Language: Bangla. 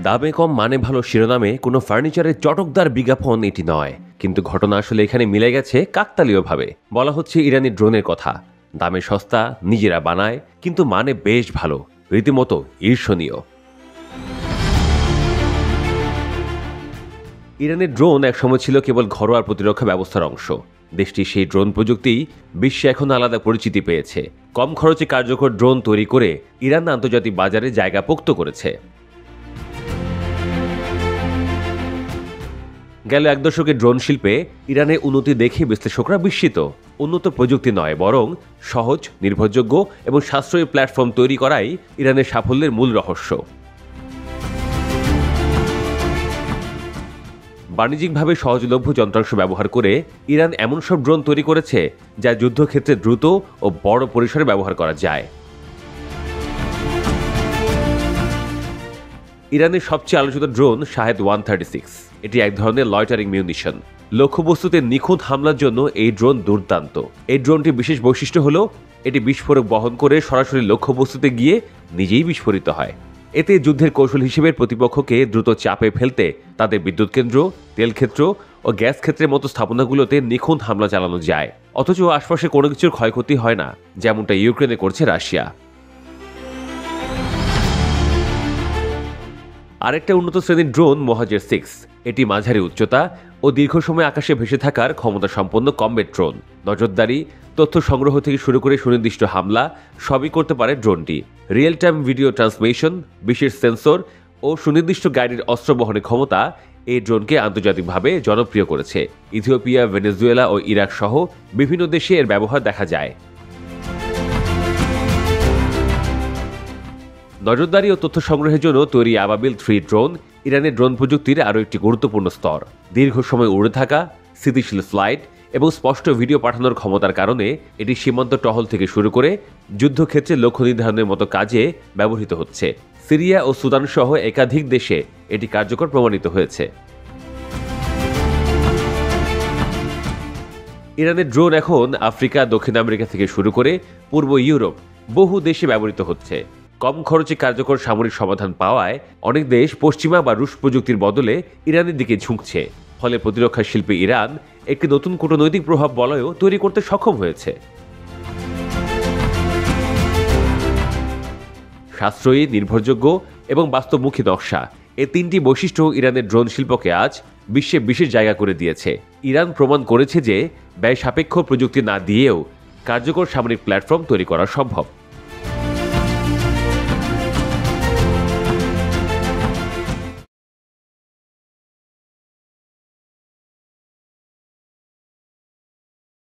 দামে কম মানে ভালো শিরোনামে কোনো ফার্নিচারের চটকদার বিজ্ঞাপন এটি নয়, কিন্তু ঘটনা আসলে এখানে মিলে গেছে কাকতালীয়ভাবে। বলা হচ্ছে ইরানি ড্রোনের কথা। দামে সস্তা, নিজেরা বানায়, কিন্তু মানে বেশ ভালো, রীতিমতো ঈর্ষণীয়। ইরানের ড্রোন একসময় ছিল কেবল ঘরোয়া প্রতিরক্ষা ব্যবস্থার অংশ। দেশটির সেই ড্রোন প্রযুক্তি বিশ্বে এখন আলাদা পরিচিতি পেয়েছে। কম খরচে কার্যকর ড্রোন তৈরি করে ইরান আন্তর্জাতিক বাজারে জায়গা পোক্ত করেছে। গেল এক দশকে ড্রোন শিল্পে ইরানের উন্নতি দেখে বিশ্লেষকরা বিস্মিত। উন্নত প্রযুক্তি নয়, বরং সহজ, নির্ভরযোগ্য এবং সাশ্রয়ী প্ল্যাটফর্ম তৈরি করাই ইরানের সাফল্যের মূল রহস্য। বাণিজ্যিকভাবে সহজলভ্য যন্ত্রাংশ ব্যবহার করে ইরান এমন সব ড্রোন তৈরি করেছে যা যুদ্ধক্ষেত্রে দ্রুত ও বড় পরিসরে ব্যবহার করা যায়। ইরানের সবচেয়ে আলোচিত ড্রোন শাহেদ 136। এটি এক ধরনের লয়টারিং মিউনিশন। লক্ষ্যবস্তুতে নিখুঁত হামলার জন্য এই ড্রোন দুর্দান্ত। এই ড্রোনটির বিশেষ বৈশিষ্ট্য হল এটি বিস্ফোরক বহন করে সরাসরি লক্ষ্যবস্তুতে গিয়ে নিজেই বিস্ফোরিত হয়। এতে যুদ্ধের কৌশল হিসেবে প্রতিপক্ষকে দ্রুত চাপে ফেলতে তাদের বিদ্যুৎ কেন্দ্র, তেলক্ষেত্র ও গ্যাস ক্ষেত্রের মতো স্থাপনাগুলোতে নিখুঁত হামলা চালানো যায়, অথচ আশপাশে কোনো কিছুর ক্ষয়ক্ষতি হয় না, যেমনটা ইউক্রেনে করছে রাশিয়া। আরেকটা উন্নত শ্রেণীর ড্রোন মহাজের 6। এটি মাঝারি উচ্চতা ও দীর্ঘ সময় আকাশে ভেসে থাকার ক্ষমতা সম্পন্ন কমব্যাট ড্রোন। নজরদারি, তথ্য সংগ্রহ থেকে শুরু করে সুনির্দিষ্ট হামলা সবই করতে পারে ড্রোনটি। রিয়েল টাইম ভিডিও ট্রান্সমিশন, বিশেষ সেন্সর ও সুনির্দিষ্ট গাইডের অস্ত্র বহনের ক্ষমতা এই ড্রোনকে আন্তর্জাতিকভাবে জনপ্রিয় করেছে। ইথিওপিয়া, ভেনেজুয়েলা ও ইরাক সহ বিভিন্ন দেশে এর ব্যবহার দেখা যায়। নজরদারি ও তথ্য সংগ্রহের জন্য তৈরি আবাবিল 3 ড্রোন ইরানের ড্রোন প্রযুক্তির আরও একটি গুরুত্বপূর্ণ স্তর। দীর্ঘ সময় উড়ে থাকা, স্থিতিশীল ফ্লাইট এবং স্পষ্ট ভিডিও পাঠানোর ক্ষমতার কারণে এটি সীমান্ত টহল থেকে শুরু করে যুদ্ধক্ষেত্রে লক্ষ্য নির্ধারণের মতো কাজে ব্যবহৃত হচ্ছে। সিরিয়া ও সুদান সহ একাধিক দেশে এটি কার্যকর প্রমাণিত হয়েছে। ইরানের ড্রোন এখন আফ্রিকা, দক্ষিণ আমেরিকা থেকে শুরু করে পূর্ব ইউরোপ বহু দেশে ব্যবহৃত হচ্ছে। কম খরচে কার্যকর সামরিক সমাধান পাওয়ায় অনেক দেশ পশ্চিমা বা রুশ প্রযুক্তির বদলে ইরানের দিকে ঝুঁকছে। ফলে প্রতিরক্ষা শিল্পে ইরান একটি নতুন কূটনৈতিক প্রভাব বলয় তৈরি করতে সক্ষম হয়েছে। সাশ্রয়ী, নির্ভরযোগ্য এবং বাস্তবমুখী নকশা, এই তিনটি বৈশিষ্ট্য ইরানের ড্রোন শিল্পকে আজ বিশ্বে বিশেষ জায়গা করে দিয়েছে। ইরান প্রমাণ করেছে যে ব্যয় সাপেক্ষ প্রযুক্তি না দিয়েও কার্যকর সামরিক প্ল্যাটফর্ম তৈরি করা সম্ভব।